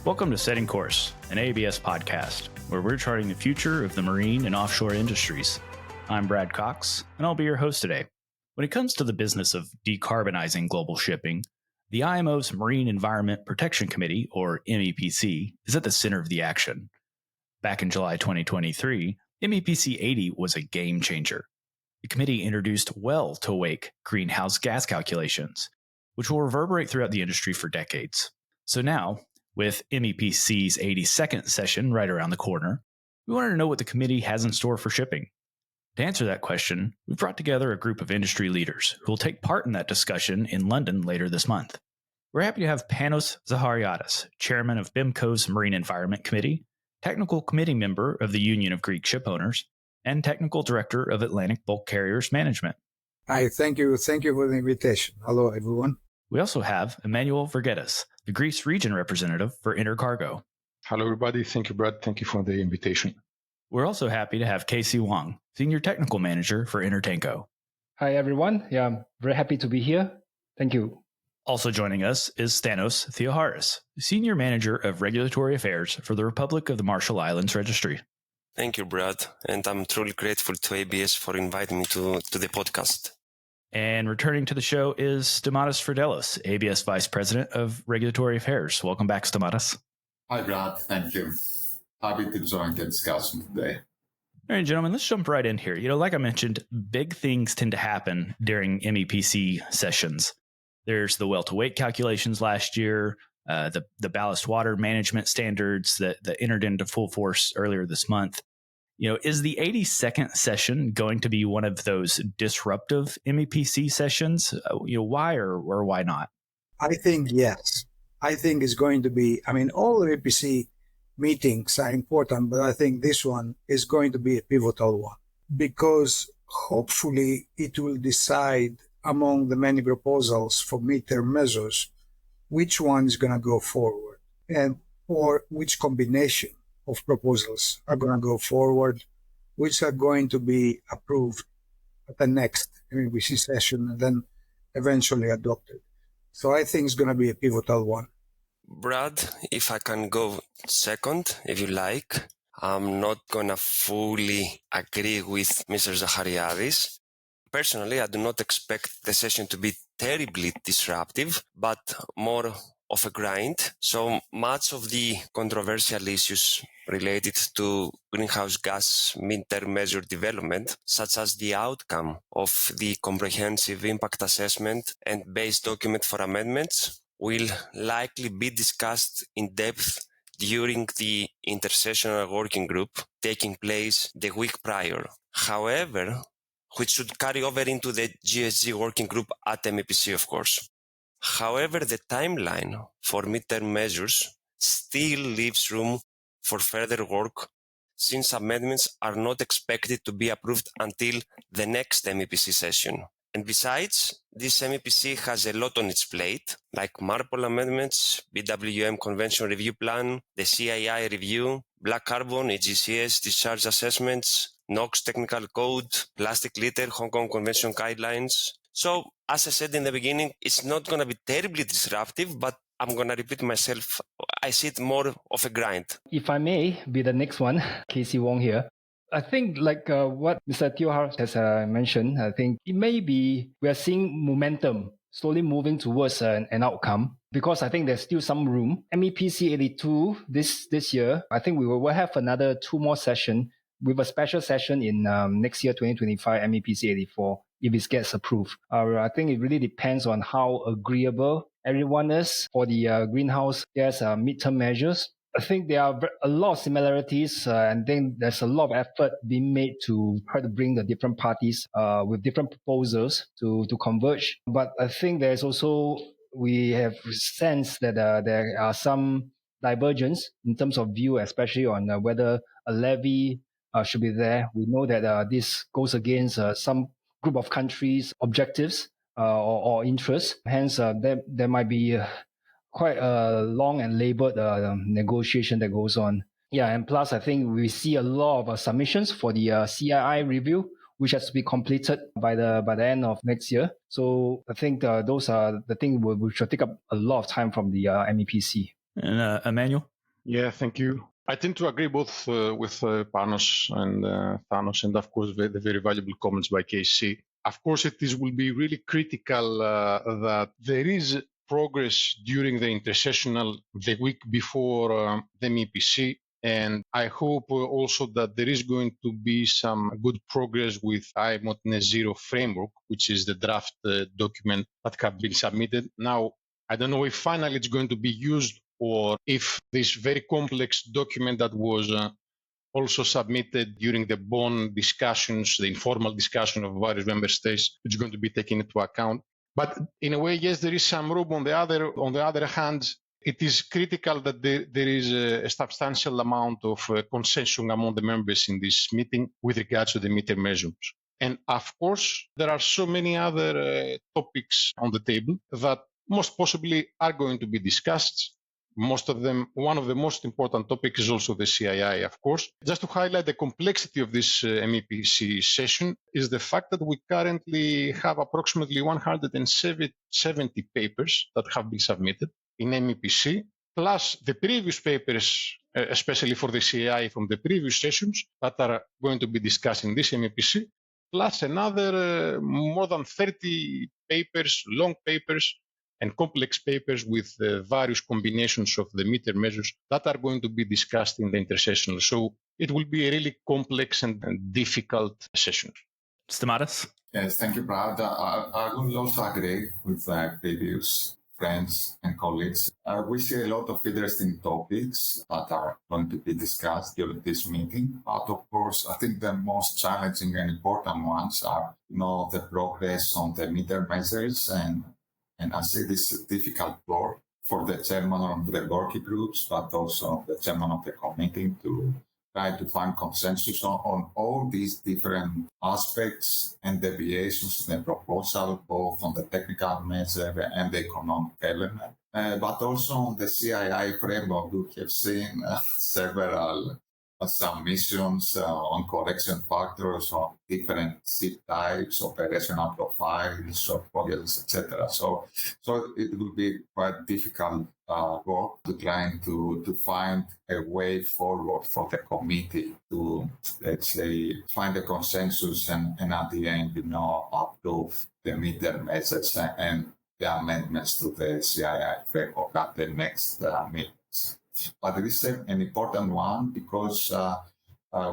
Welcome to Setting Course, an ABS podcast, where we're charting the future of the marine and offshore industries. I'm Brad Cox, and I'll be your host today. When it comes to the business of decarbonizing global shipping, the IMO's Marine Environment Protection Committee, or MEPC, is at the center of the action. Back in July 2023, MEPC 80 was a game changer. The committee introduced well-to-wake greenhouse gas calculations, which will reverberate throughout the industry for decades. So now, with MEPC's 82nd session right around the corner, we wanted to know what the committee has in store for shipping. To answer that question, we've brought together a group of industry leaders who will take part in that discussion in London later this month. We're happy to have Panos Zachariadis, chairman of BIMCO's Marine Environment Committee, technical committee member of the Union of Greek Shipowners, and technical director of Atlantic Bulk Carriers Management. Hi, thank you for the invitation. Hello, everyone. We also have Emmanuel Vergetas, the Greece region representative for Intercargo. Hello, everybody. Thank you, Brad. Thank you for the invitation. We're also happy to have Casey Wang, senior technical manager for Intertanko. Hi, everyone. Yeah, I'm very happy to be here. Thank you. Also joining us is Stanos Theoharis, senior manager of regulatory affairs for the Republic of the Marshall Islands Registry. Thank you, Brad. And I'm truly grateful to ABS for inviting me to the podcast. And returning to the show is Stamatis Fridelis, ABS Vice President of Regulatory Affairs. Welcome back, Stamatis. Hi, Brad. Thank you. Happy to join the discussion today. All right, gentlemen, let's jump right in here. Like I mentioned, big things tend to happen during MEPC sessions. There's the well-to-wake calculations last year, the ballast water management standards that entered into full force earlier this month. Is the 82nd session going to be one of those disruptive MEPC sessions? Why or why not? I think yes. I think it's going to be, all the MEPC meetings are important, but I think this one is going to be a pivotal one because hopefully it will decide among the many proposals for midterm measures which one is going to go forward and or which combination of proposals are going to go forward, which are going to be approved at the next MEPC session and then eventually adopted. So I think it's going to be a pivotal one. Brad, if I can go second, if you like, I'm not going to fully agree with Mr. Zachariadis. Personally, I do not expect the session to be terribly disruptive, but more of a grind. So much of the controversial issues related to greenhouse gas midterm measure development, such as the outcome of the comprehensive impact assessment and base document for amendments, will likely be discussed in depth during the intersessional working group taking place the week prior. However, which should carry over into the GSG working group at MEPC, of course. However, the timeline for midterm measures still leaves room for further work since amendments are not expected to be approved until the next MEPC session. And besides, this MEPC has a lot on its plate, like MARPOL amendments, BWM Convention Review Plan, the CII review, black carbon, EGCS discharge assessments, NOx technical code, plastic litter, Hong Kong Convention guidelines. So, as I said in the beginning, it's not going to be terribly disruptive, but I'm going to repeat myself. I see it more of a grind. If I may be the next one, Casey Wong here. I think what Mr. Theoharis has mentioned, I think it may be we are seeing momentum slowly moving towards an outcome because I think there's still some room. MEPC 82 this year, I think we will have another 2 more sessions with a special session in next year, 2025, MEPC 84, if it gets approved. I think it really depends on how agreeable everyone is for the greenhouse gas midterm measures. I think there are a lot of similarities and then there's a lot of effort being made to try to bring the different parties with different proposals to converge. But I think there's also, we have sensed that there are some divergence in terms of view, especially on whether a levy should be there. We know that this goes against some group of countries' objectives or interests. Hence, there might be quite a long and labored negotiation that goes on. Yeah, and plus, I think we see a lot of submissions for the CII review, which has to be completed by the end of next year. So I think those are the things which will take up a lot of time from the MEPC. And Emmanuel? Yeah, thank you. I tend to agree both with Panos and Thanos, and of course the very valuable comments by KC. Of course, it will be really critical that there is progress during the intersessional, the week before the MEPC. And I hope also that there is going to be some good progress with IMO Net Zero Framework, which is the draft document that have been submitted. Now, I don't know if finally it's going to be used or if this very complex document that was also submitted during the Bonn discussions, the informal discussion of various member states, is going to be taken into account. But in a way, yes, there is some room. On the other hand, it is critical that there is a substantial amount of consensus among the members in this meeting with regards to the midterm measures. And of course, there are so many other topics on the table that most possibly are going to be discussed. Most of them, one of the most important topics is also the CII, of course. Just to highlight the complexity of this MEPC session is the fact that we currently have approximately 170 papers that have been submitted in MEPC, plus the previous papers, especially for the CII from the previous sessions that are going to be discussed in this MEPC, plus another more than 30 papers, long papers, and complex papers with various combinations of the midterm measures that are going to be discussed in the intersessional. So it will be a really complex and difficult session. Stamatis? Yes, thank you, Brad. I will also agree with previous friends and colleagues. We see a lot of interesting topics that are going to be discussed during this meeting. But of course, I think the most challenging and important ones are, the progress on the midterm measures. And I see this difficult work for the chairman of the working groups, but also the chairman of the committee to try to find consensus on all these different aspects and deviations in the proposal, both on the technical measure and the economic element. But also on the CII framework, we have seen several submissions on correction factors, on different ship types, operational profiles, of projects, etc. So it will be quite difficult work to try to find a way forward for the committee to, let's say, find a consensus and at the end, approve the midterm measures and the amendments to the CII framework at the next meetings. But it is an important one because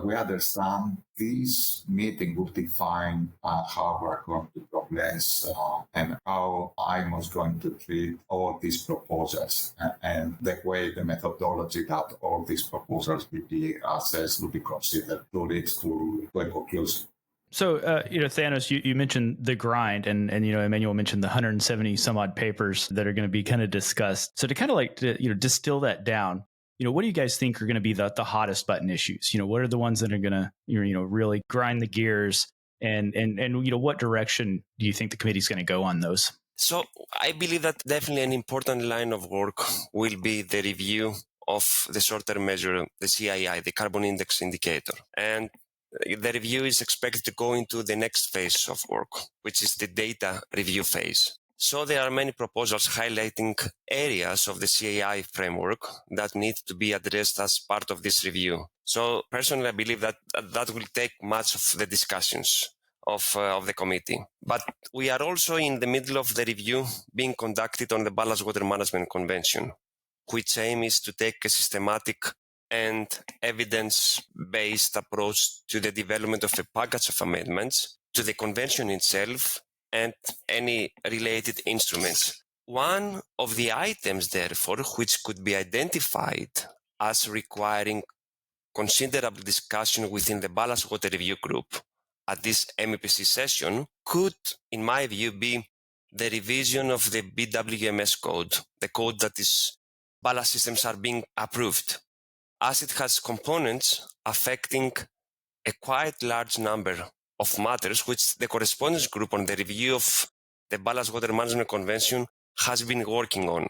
we understand this meeting will define how we're going to progress and how IMO is going to treat all these proposals and the way, the methodology that all these proposals will be assessed, will be considered to reach to a conclusion. So, Thanos, you mentioned the grind and Emmanuel mentioned the 170 some odd papers that are going to be kind of discussed. So to kind of distill that down, what do you guys think are going to be the hottest button issues? What are the ones that are going to, really grind the gears and what direction do you think the committee is going to go on those? So I believe that definitely an important line of work will be the review of the short-term measure, the CII, the carbon index indicator. And the review is expected to go into the next phase of work, which is the data review phase. So there are many proposals highlighting areas of the CII framework that need to be addressed as part of this review. So personally, I believe that will take much of the discussions of the committee. But we are also in the middle of the review being conducted on the Ballast Water Management Convention, which aim is to take a systematic and evidence-based approach to the development of a package of amendments to the convention itself and any related instruments. One of the items, therefore, which could be identified as requiring considerable discussion within the Ballast Water Review Group at this MEPC session could, in my view, be the revision of the BWMS code, the code that is ballast systems are being approved, as it has components affecting a quite large number of matters which the correspondence group on the review of the Ballast Water Management Convention has been working on.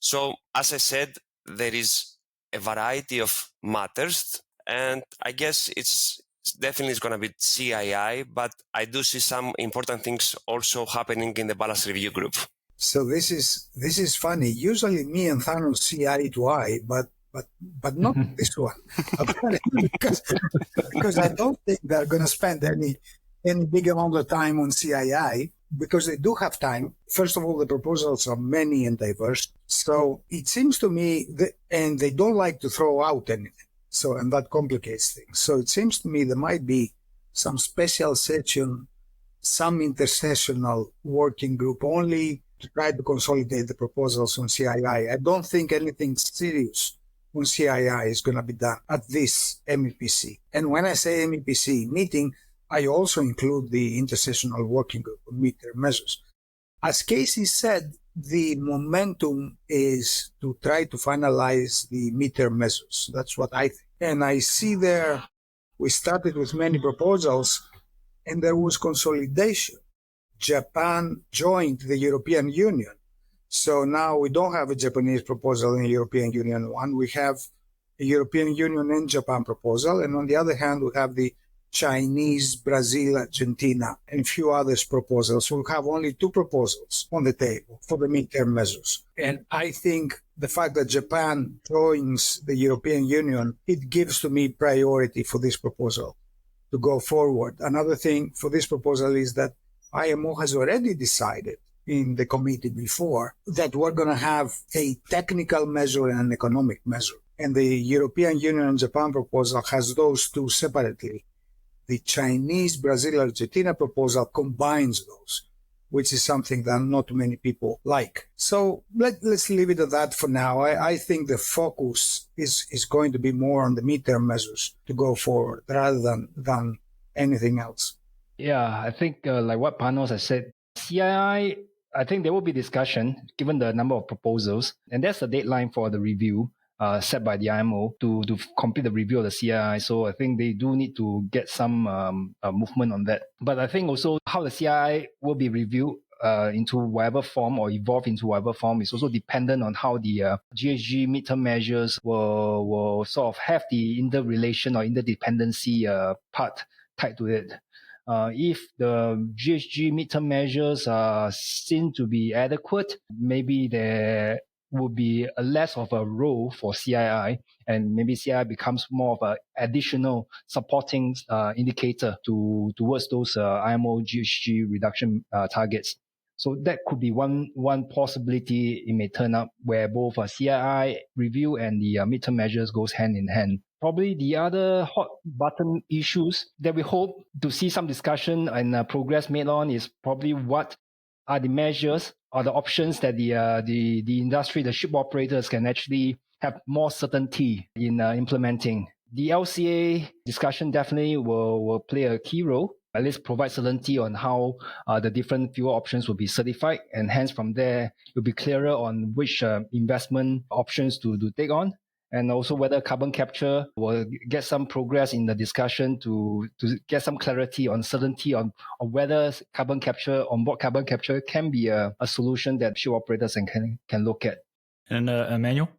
So, as I said, there is a variety of matters, and I guess it's definitely going to be CII, but I do see some important things also happening in the Ballast Review Group. So this is funny. Usually me and Thanos see eye to eye, but but not this one, apparently, because I don't think they're going to spend any big amount of time on CII, because they do have time. First of all, the proposals are many and diverse. So it seems to me and they don't like to throw out anything. So, and that complicates things. So it seems to me there might be some special session, some intersessional working group only to try to consolidate the proposals on CII. I don't think anything serious on CII is going to be done at this MEPC. And when I say MEPC meeting, I also include the intersessional working group on midterm measures. As Casey said, the momentum is to try to finalize the midterm measures. That's what I think. And I see there, we started with many proposals and there was consolidation. Japan joined the European Union. So now we don't have a Japanese proposal in the European Union one. We have a European Union and Japan proposal. And on the other hand, we have the Chinese, Brazil, Argentina, and a few others proposals. We'll have only 2 proposals on the table for the midterm measures. And I think the fact that Japan joins the European Union, it gives to me priority for this proposal to go forward. Another thing for this proposal is that IMO has already decided in the committee before that we're going to have a technical measure and an economic measure. And the European Union and Japan proposal has those 2 separately. The Chinese, Brazil, Argentina proposal combines those, which is something that not many people like. So let's leave it at that for now. I think the focus is going to be more on the midterm measures to go forward rather than anything else. Yeah, I think like what Panos has said, CII, I think there will be discussion given the number of proposals. And that's the deadline for the review set by the IMO to complete the review of the CII. So I think they do need to get some movement on that. But I think also how the CII will be reviewed into whatever form or evolve into whatever form is also dependent on how the GHG midterm measures will sort of have the interrelation or interdependency part tied to it. If the GHG midterm measures seem to be adequate, maybe there would be a less of a role for CII, and maybe CII becomes more of an additional supporting indicator towards those IMO GHG reduction targets. So that could be one possibility. It may turn up where both a CII review and the midterm measures goes hand in hand. Probably the other hot button issues that we hope to see some discussion and progress made on is probably what are the measures or the options that the industry, the ship operators can actually have more certainty in implementing. The LCA discussion definitely will play a key role, at least provide certainty on how the different fuel options will be certified. And hence from there, you'll be clearer on which investment options to take on. And also whether carbon capture will get some progress in the discussion to get some clarity on certainty on whether onboard carbon capture can be a solution that ship operators can look at. And Emmanuel?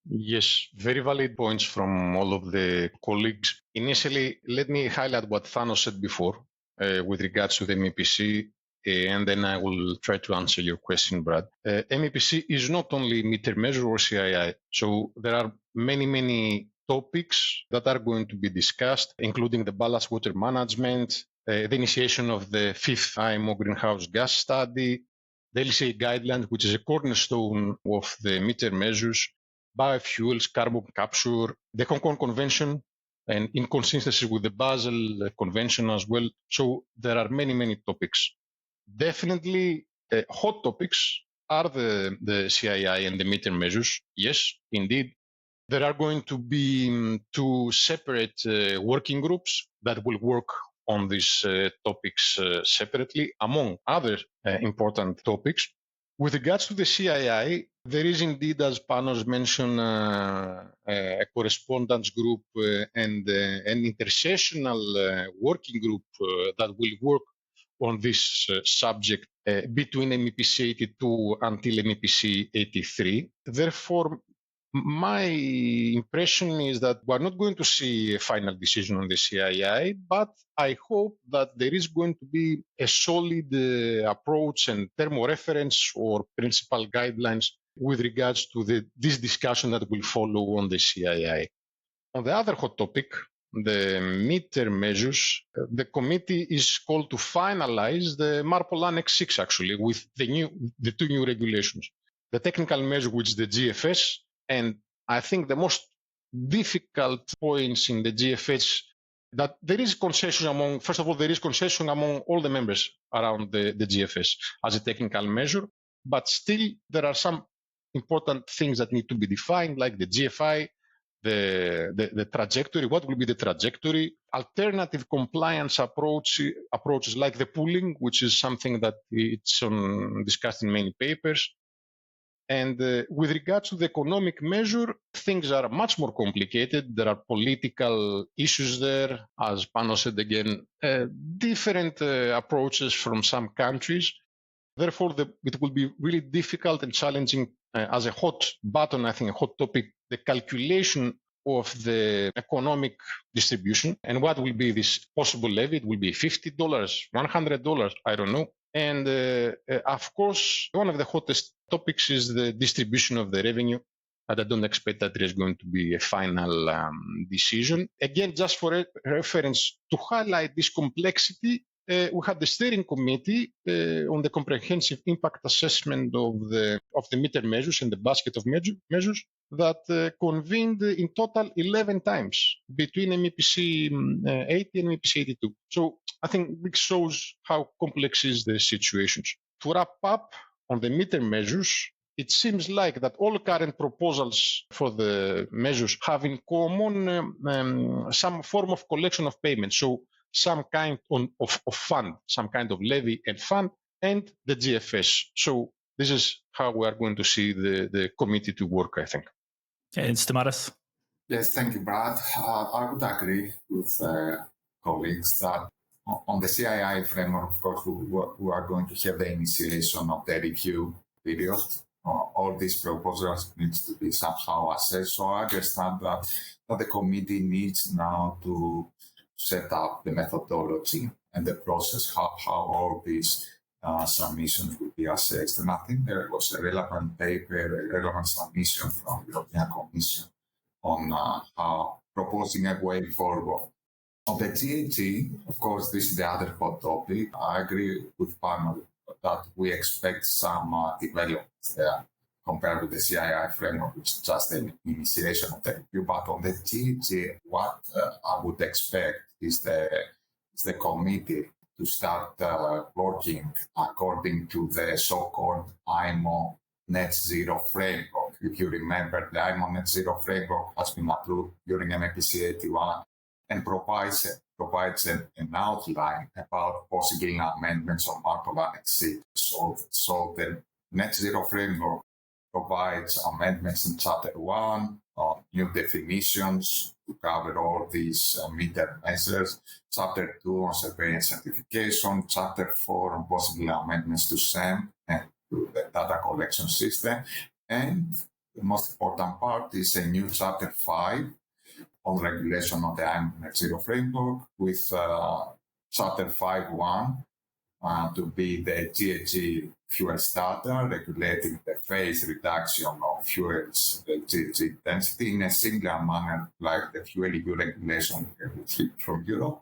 Yes, very valid points from all of the colleagues. Initially, let me highlight what Thanos said before with regards to the MEPC, and then I will try to answer your question, Brad. MEPC is not only midterm measure or CII. So there are many topics that are going to be discussed, including the ballast water management, the initiation of the 5th IMO greenhouse gas study, the LCA guidelines, which is a cornerstone of the midterm measures, biofuels, carbon capture, the Hong Kong Convention, and inconsistencies with the Basel Convention as well. So there are many topics. Definitely hot topics are the CII and the midterm measures. Yes, indeed. There are going to be 2 separate working groups that will work on these topics separately, among other important topics. With regards to the CII, there is indeed, as Panos mentioned, a correspondence group and an intersessional working group that will work on this subject between MEPC 82 until MEPC 83. Therefore, my impression is that we're not going to see a final decision on the CII, but I hope that there is going to be a solid approach and thermoreference or principal guidelines with regards to this discussion that will follow on the CII. On the other hot topic, the midterm measures, the committee is called to finalize the MARPOL Annex 6, actually, with the two new regulations. The technical measure, which is the GFS, and I think the most difficult points in the GFS that there is consensus among, first of all, there is consensus among all the members around the GFS as a technical measure, but still there are some important things that need to be defined, like the GFI, the trajectory, what will be the trajectory, alternative compliance approaches like the pooling, which is something that it's discussed in many papers. And with regard to the economic measure, things are much more complicated. There are political issues there, as Panos said again, different approaches from some countries. Therefore, it will be really difficult and challenging as a hot button, I think a hot topic, the calculation of the economic distribution and what will be this possible levy. It will be $50, $100, I don't know. And of course, one of the hottest topics is the distribution of the revenue. But I don't expect that there is going to be a final decision. Again, just for reference, to highlight this complexity, we had the steering committee on the comprehensive impact assessment of the midterm measures and the basket of measures that convened in total 11 times between MEPC 80 and MEPC 82. So I think this shows how complex is the situation. To wrap up on the midterm measures, it seems like that all current proposals for the measures have in common some form of collection of payments. So some kind of fund, some kind of levy and fund, and the GFS. So this is how we are going to see the committee to work, I think. And Stamatis? Yes, thank you, Brad. I would agree with colleagues that on the CII framework, of course, we are going to have the initiation of the review period. All these proposals need to be somehow assessed. So I understand that the committee needs now to set up the methodology and the process, how all these submissions will be assessed. And I think there was a relevant paper, a relevant submission from the European Commission on how proposing a way forward. On the GHG, of course, this is the other hot topic. I agree with Panos that we expect some developments there compared with the CII framework, which is just an initiation of the review. But on the GHG, what I would expect is the committee to start working according to the so-called IMO net zero framework. If you remember, the IMO net zero framework has been approved during MEPC 81 and provides an outline about possible amendments on MARPOL Annex 6. So the net zero framework provides amendments in Chapter 1 on new definitions to cover all these midterm measures, Chapter 2 on surveillance certification, Chapter 4 on possible amendments to SEM and to the data collection system. And the most important part is a new Chapter 5 on regulation of the IMO net zero framework with Chapter 5.1 to be the GHG fuel starter, regulating the phase reduction of fuels, the GHG density in a similar manner like the fuel EU regulation from Europe,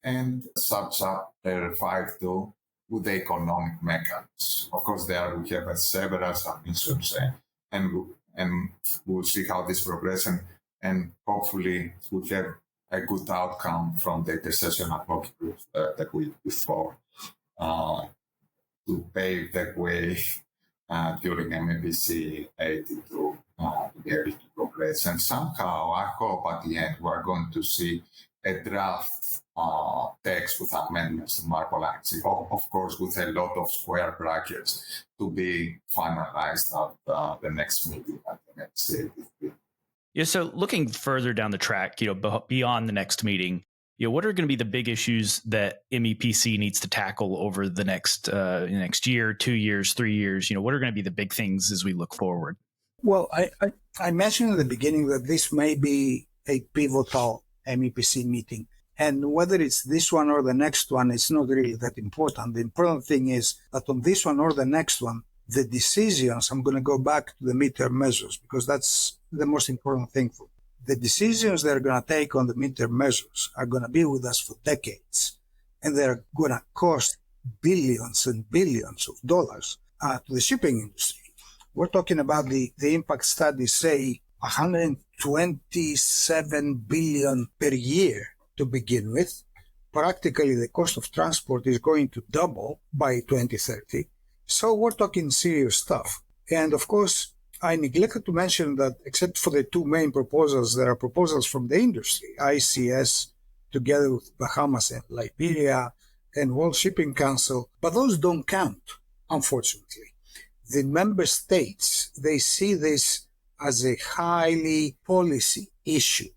and Chapter 5.2 with the economic mechanisms. Of course, there we have several submissions, and we'll see how this progresses, and hopefully we'll have a good outcome from the intersessional working group that we before. To pave the way during MEPC 82 to be able to progress. And somehow, I hope at the end, we're going to see a draft text with amendments to MARPOL Annex, of course, with a lot of square brackets to be finalized at the next meeting at the MEPC 83. Yeah, so looking further down the track, beyond the next meeting, what are going to be the big issues that MEPC needs to tackle over the next year, 2 years, 3 years? What are going to be the big things as we look forward? Well, I mentioned at the beginning that this may be a pivotal MEPC meeting. And whether it's this one or the next one, it's not really that important. The important thing is that on this one or the next one, The decisions, I'm going to go back to the midterm measures because that's the most important thing for me. The decisions they're going to take on the midterm measures are going to be with us for decades, and they're going to cost billions and billions of dollars to the shipping industry. We're talking about the impact studies say 127 billion per year to begin with. Practically, the cost of transport is going to double by 2030. So we're talking serious stuff. And of course, I neglected to mention that except for the two main proposals, there are proposals from the industry, ICS, together with Bahamas and Liberia, and World Shipping Council, but those don't count, unfortunately. The member states, they see this as a highly policy issue.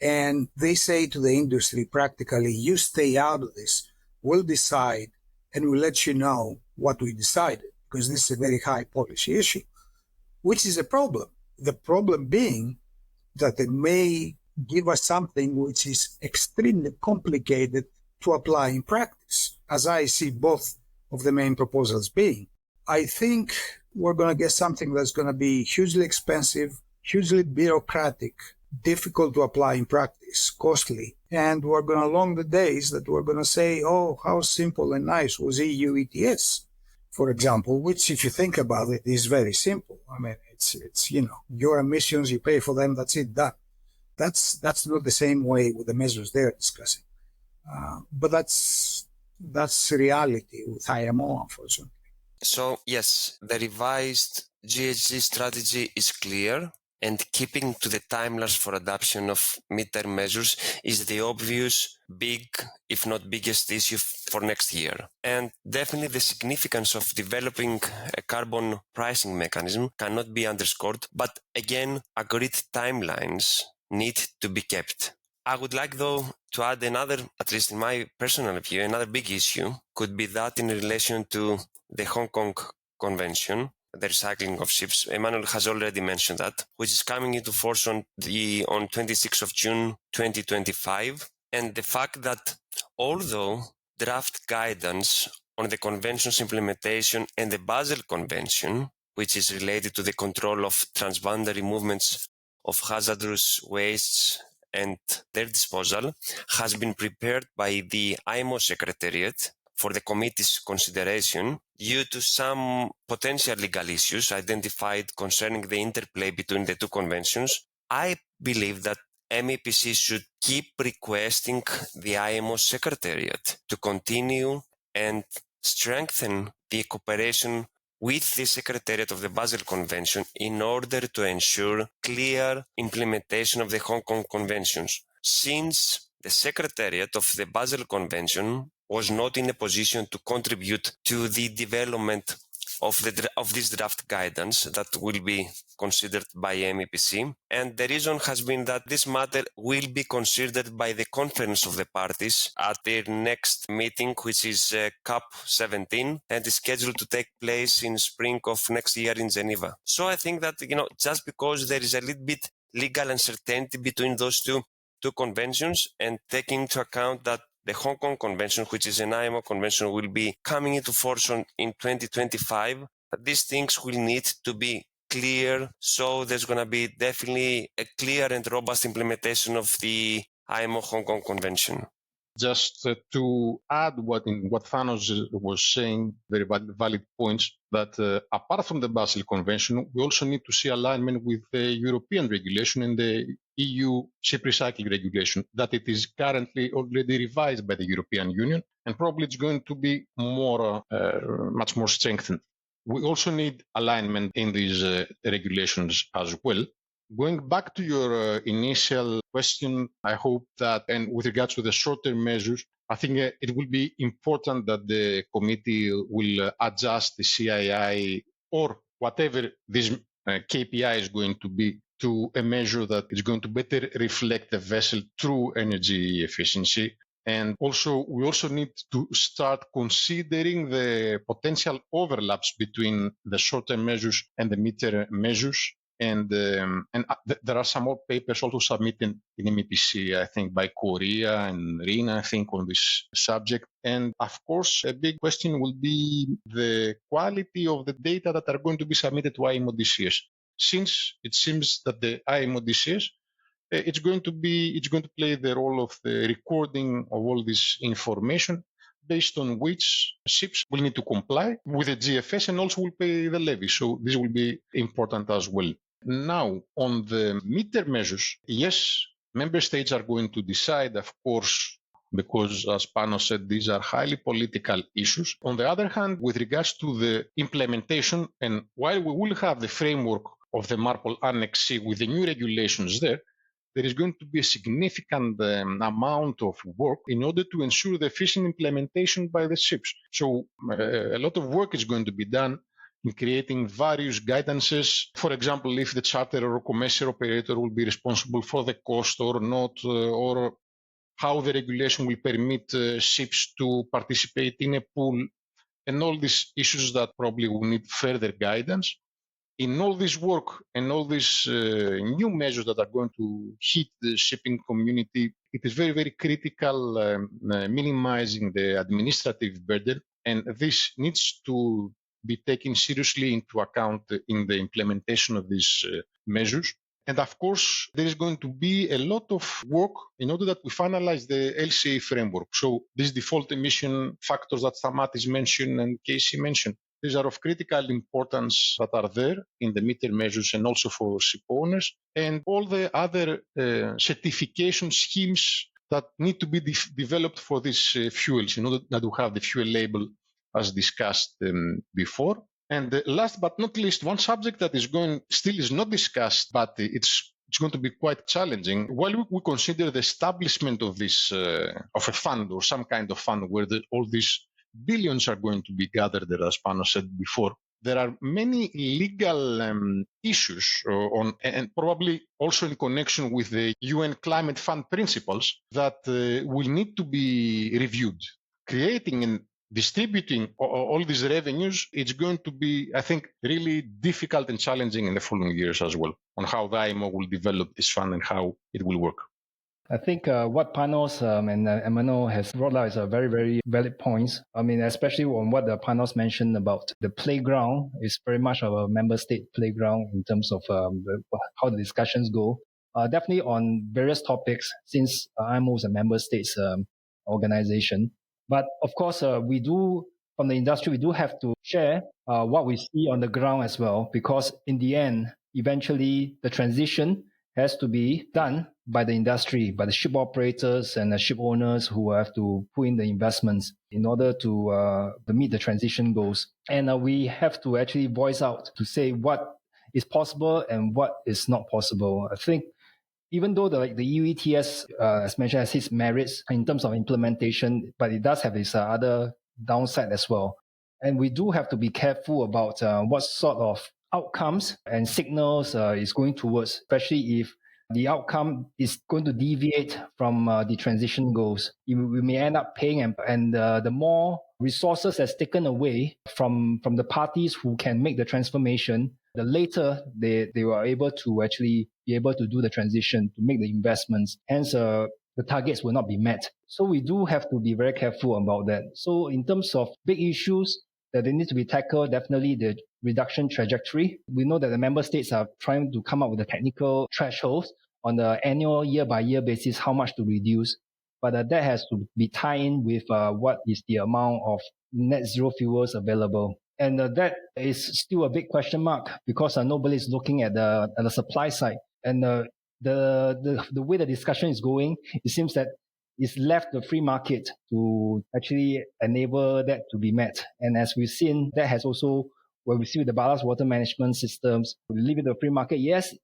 And they say to the industry practically, you stay out of this, we'll decide and we'll let you know what we decided, because this is a very high policy issue, which is a problem. The problem being that it may give us something which is extremely complicated to apply in practice, as I see both of the main proposals being. I think we're going to get something that's going to be hugely expensive, hugely bureaucratic, difficult to apply in practice, costly, and we're going to long the days that we're going to say, oh, how simple and nice was EU ETS, for example, which if you think about it is very simple. I mean, it's your emissions, you pay for them, that's it, done. That's not the same way with the measures they're discussing. But that's reality with IMO, unfortunately. So, yes, the revised GHG strategy is clear, and keeping to the timelines for adoption of midterm measures is the obvious big, if not biggest issue for next year. And definitely the significance of developing a carbon pricing mechanism cannot be underscored, but again, agreed timelines need to be kept. I would like, though, to add another, at least in my personal view, another big issue could be that in relation to the Hong Kong Convention, the recycling of ships. Emmanuel has already mentioned that, which is coming into force on 26th of June 2025. And the fact that although draft guidance on the convention's implementation and the Basel Convention, which is related to the control of transboundary movements of hazardous wastes and their disposal, has been prepared by the IMO Secretariat for the committee's consideration due to some potential legal issues identified concerning the interplay between the two conventions. I believe that MEPC should keep requesting the IMO Secretariat to continue and strengthen the cooperation with the Secretariat of the Basel Convention in order to ensure clear implementation of the Hong Kong Conventions, since the Secretariat of the Basel Convention was not in a position to contribute to the development of this draft guidance that will be considered by MEPC. And the reason has been that this matter will be considered by the Conference of the Parties at their next meeting, which is CAP 17, and is scheduled to take place in spring of next year in Geneva. So I think that, just because there is a little bit legal uncertainty between those two conventions, and taking into account that the Hong Kong Convention, which is an IMO convention, will be coming into force in 2025. These things will need to be clear, so there's going to be definitely a clear and robust implementation of the IMO Hong Kong Convention. Just to add what Thanos was saying, very valid points, that apart from the Basel Convention, we also need to see alignment with the European regulation and the EU ship recycling regulation, that it is currently already revised by the European Union, and probably it's going to be much more strengthened. We also need alignment in these regulations as well. Going back to your initial question, I hope that, and with regards to the short-term measures, I think it will be important that the committee will adjust the CII or whatever this KPI is going to be to a measure that is going to better reflect the vessel true energy efficiency. And also, we also need to start considering the potential overlaps between the short-term measures and the mid-term measures. There are some more papers also submitted in MEPC, I think, by Korea and Rina, I think, on this subject. And of course, a big question will be the quality of the data that are going to be submitted to IMO-DCS. Since it seems that the IMO-DCS it's going to play the role of the recording of all this information, based on which ships will need to comply with the GFS and also will pay the levy. So this will be important as well. Now, on the midterm measures, yes, member states are going to decide, of course, because as Panos said, these are highly political issues. On the other hand, with regards to the implementation, and while we will have the framework of the MARPOL Annex C with the new regulations there is going to be a significant amount of work in order to ensure the efficient implementation by the ships. So a lot of work is going to be done in creating various guidances. For example, if the charter or commercial operator will be responsible for the cost or not, or how the regulation will permit ships to participate in a pool, and all these issues that probably will need further guidance. In all this work and all these new measures that are going to hit the shipping community, it is very, very critical minimizing the administrative burden. And this needs to be taken seriously into account in the implementation of these measures. And of course, there is going to be a lot of work in order that we finalize the LCA framework. So these default emission factors that Stamatis mentioned and Casey mentioned, these are of critical importance that are there in the midterm measures and also for ship owners, and all the other certification schemes that need to be developed for these fuels in order that we have the fuel label as discussed before. And last but not least, one subject that still is not discussed, but it's going to be quite challenging. While we consider the establishment of this of a fund or some kind of fund where all these billions are going to be gathered there, as Panos said before, there are many legal issues and probably also in connection with the UN Climate Fund principles that will need to be reviewed. Creating and distributing all these revenues, it's going to be, I think, really difficult and challenging in the following years as well, on how the IMO will develop this fund and how it will work. I think what Panos and Emmanuel has brought out is a very, very valid points. I mean, especially on what the Panos mentioned about the playground is very much of a member state playground in terms of how the discussions go. Definitely on various topics, since IMO is a member states organization. But of course, we do, from the industry, we do have to share what we see on the ground as well, because in the end, eventually the transition has to be done by the industry, by the ship operators and the ship owners who have to put in the investments in order to meet the transition goals. And we have to actually voice out to say what is possible and what is not possible. I think even though the EU ETS, as mentioned, has its merits in terms of implementation, but it does have its other downside as well. And we do have to be careful about what sort of outcomes and signals is going towards, especially if the outcome is going to deviate from the transition goals. We may end up paying, and the more resources that's taken away from the parties who can make the transformation, the later they were able to actually be able to do the transition, to make the investments. Hence, the targets will not be met. So we do have to be very careful about that. So in terms of big issues that they need to be tackled, definitely the reduction trajectory. We know that the member states are trying to come up with the technical thresholds on the annual year-by-year basis, how much to reduce. But that has to be tied in with what is the amount of net zero fuels available. And that is still a big question mark because nobody is looking at the supply side. And the way the discussion is going, it seems that it's left the free market to actually enable that to be met. And as we've seen, that has also, when we see with the ballast water management systems, we leave it to the free market. Yes,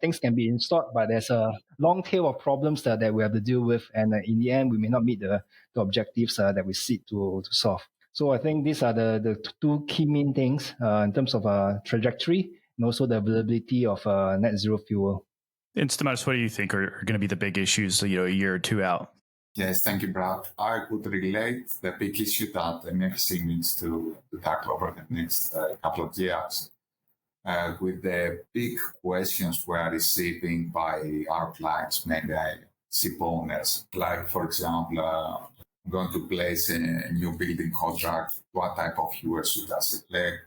things can be installed, but there's a long tail of problems that we have to deal with. And in the end, we may not meet the objectives that we seek to solve. So I think these are the two key main things in terms of trajectory and also the availability of net zero fuel. And Stamatis, what do you think are going to be the big issues, a year or two out? Yes, thank you, Brad. I could relate the big issue that the MEPC needs to tackle over the next couple of years with the big questions we are receiving by our clients, mainly ship owners. Like, for example, I'm going to place a new building contract. What type of fuels should I select?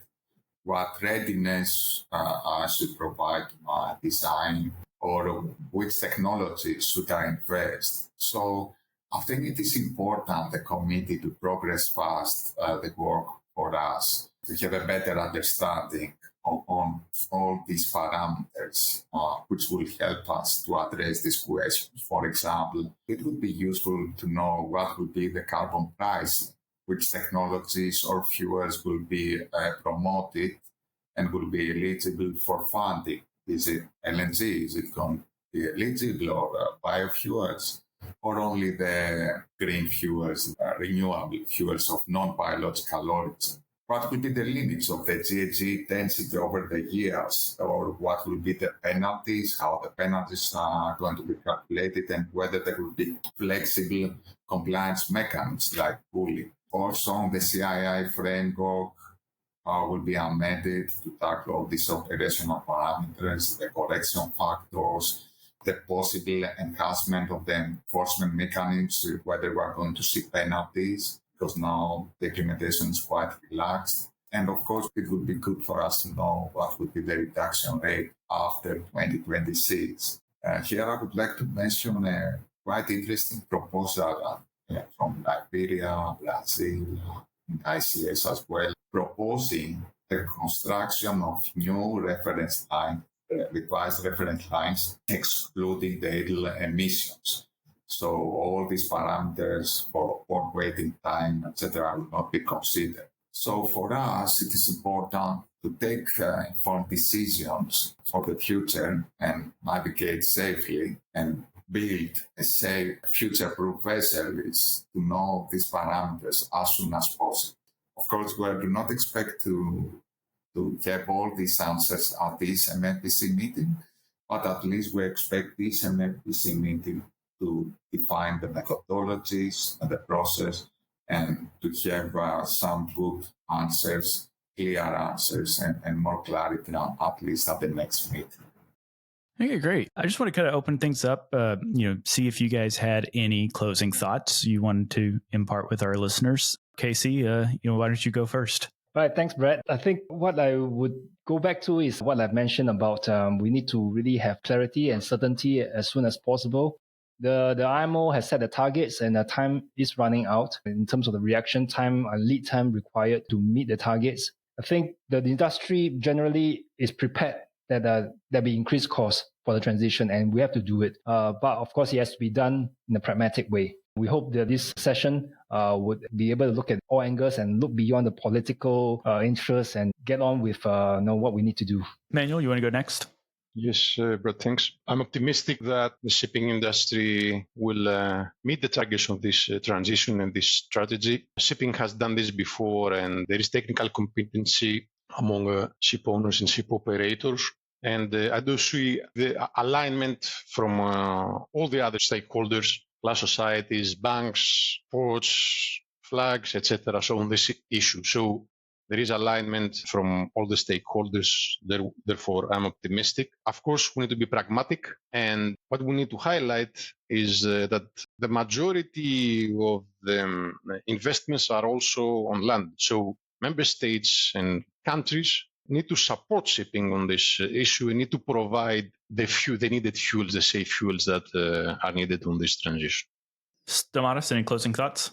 What readiness I should provide to my design, or which technology should I invest? So I think it is important, the committee, to progress fast the work for us, to have a better understanding on all these parameters, which will help us to address these questions. For example, it would be useful to know what would be the carbon pricing, which technologies or fuels will be promoted and will be eligible for funding. Is it LNG? Is it going to be eligible, or biofuels, or only the green fuels, renewable fuels of non-biological origin? What will be the limits of the GHG density over the years, or what will be the penalties, how the penalties are going to be calculated, and whether there will be flexible compliance mechanisms like pooling. Also, the CII framework will be amended to tackle all these operational parameters, the correction factors, the possible enhancement of the enforcement mechanisms, whether we're going to see penalties, because now the implementation is quite relaxed. And of course, it would be good for us to know what would be the reduction rate after 2026. Here I would like to mention a quite interesting proposal from Liberia, Brazil, and ICS as well, proposing the construction of new reference lines, revised reference lines, excluding the idle emissions. So all these parameters for port waiting time, etc., will not be considered. So for us, it is important to take informed decisions for the future and navigate safely and build a safe, future-proof vessel is to know these parameters as soon as possible. Of course, we do not expect to have all these answers at this MEPC meeting, but at least we expect this MEPC meeting to define the methodologies and the process, and to have some good answers, clear answers, and more clarity on at least at the next meeting. Okay, great. I just want to kind of open things up, see if you guys had any closing thoughts you wanted to impart with our listeners. Casey, why don't you go first? All right, thanks, Brad. I think what I would go back to is what I've mentioned about we need to really have clarity and certainty as soon as possible. The IMO has set the targets, and the time is running out in terms of the reaction time and lead time required to meet the targets. I think the industry generally is prepared that there'll be increased costs for the transition, and we have to do it. But of course, it has to be done in a pragmatic way. We hope that this session would be able to look at all angles and look beyond the political interests and get on with what we need to do. Manuel, you want to go next? Yes, Brad, thanks. I'm optimistic that the shipping industry will meet the targets of this transition and this strategy. Shipping has done this before, and there is technical competency among ship owners and ship operators. And I do see the alignment from all the other stakeholders, class societies, banks, ports, flags, etc. So on this issue. So there is alignment from all the stakeholders. Therefore, I'm optimistic. Of course, we need to be pragmatic. And what we need to highlight is that the majority of the investments are also on land. So member states and countries need to support shipping on this issue and need to provide the needed fuels, the safe fuels that are needed on this transition. Stamatis, any closing thoughts?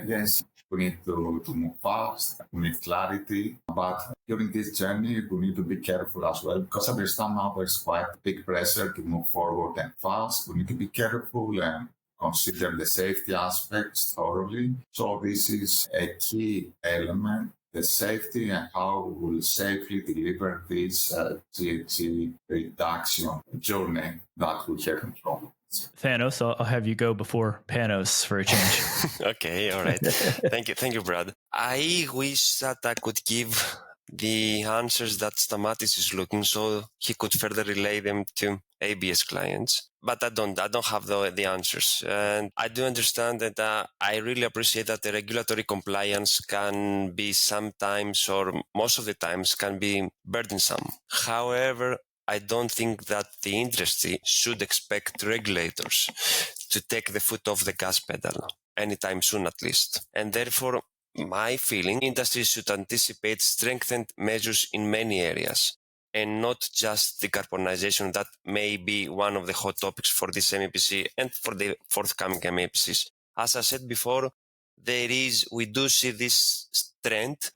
Yes, we need to move fast, we need clarity, but during this journey, we need to be careful as well, because I understand now there's quite big pressure to move forward and fast. We need to be careful and consider the safety aspects thoroughly. So this is a key element, the safety and how we will safely deliver this GHG reduction journey that we have in front of us. Thanos, I'll have you go before Panos for a change. Okay, all right. Thank you, Brad. I wish that I could give the answers that Stamatis is looking, so he could further relay them to ABS clients. but I don't have the answers. And I do understand that I really appreciate that the regulatory compliance can be sometimes, or most of the times, can be burdensome. However, I don't think that the industry should expect regulators to take the foot off the gas pedal anytime soon, at least. And therefore, my feeling, industry should anticipate strengthened measures in many areas, and not just decarbonization. That may be one of the hot topics for this MEPC and for the forthcoming MEPCs. As I said before, we do see this trend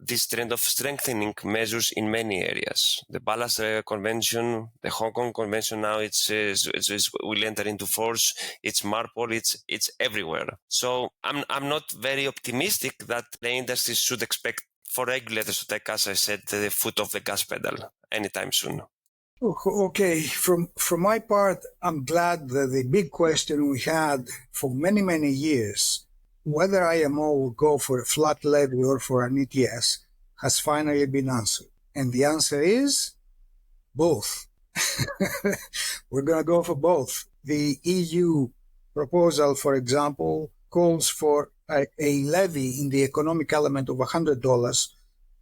of strengthening measures in many areas. The Ballast Convention, the Hong Kong Convention now, it will enter into force. It's MARPOL, it's everywhere. So I'm not very optimistic that the industry should expect for regulators to take, as I said, the foot off the gas pedal anytime soon. Okay, from my part, I'm glad that the big question we had for many, many years, whether IMO will go for a flat levy or for an ETS, has finally been answered. And the answer is both. We're going to go for both. The EU proposal, for example, calls for a levy in the economic element of $100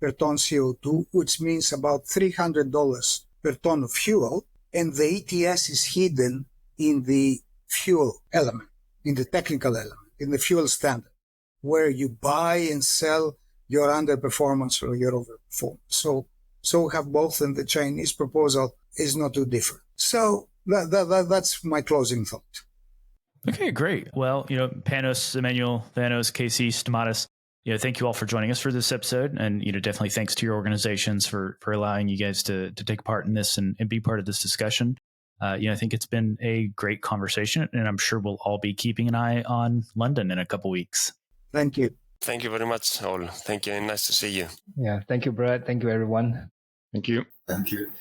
per ton CO2, which means about $300 per ton of fuel, and the ETS is hidden in the fuel element, in the technical element, in the fuel standard, where you buy and sell your underperformance or your overperformance. So we have both, and the Chinese proposal is not too different. So that's my closing thought. Okay, great. Well, Panos, Emmanuel, Thanos, Casey, Stamatis, thank you all for joining us for this episode. And, definitely thanks to your organizations for allowing you guys to take part in this and be part of this discussion. I think it's been a great conversation, and I'm sure we'll all be keeping an eye on London in a couple weeks. Thank you. Thank you very much, all. Thank you, and nice to see you. Yeah, thank you, Brad. Thank you, everyone. Thank you. Thank you.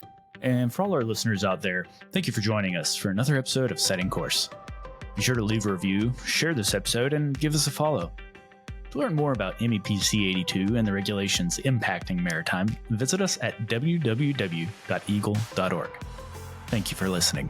And for all our listeners out there, thank you for joining us for another episode of Setting Course. Be sure to leave a review, share this episode, and give us a follow. To learn more about MEPC 82 and the regulations impacting maritime, visit us at www.eagle.org. Thank you for listening.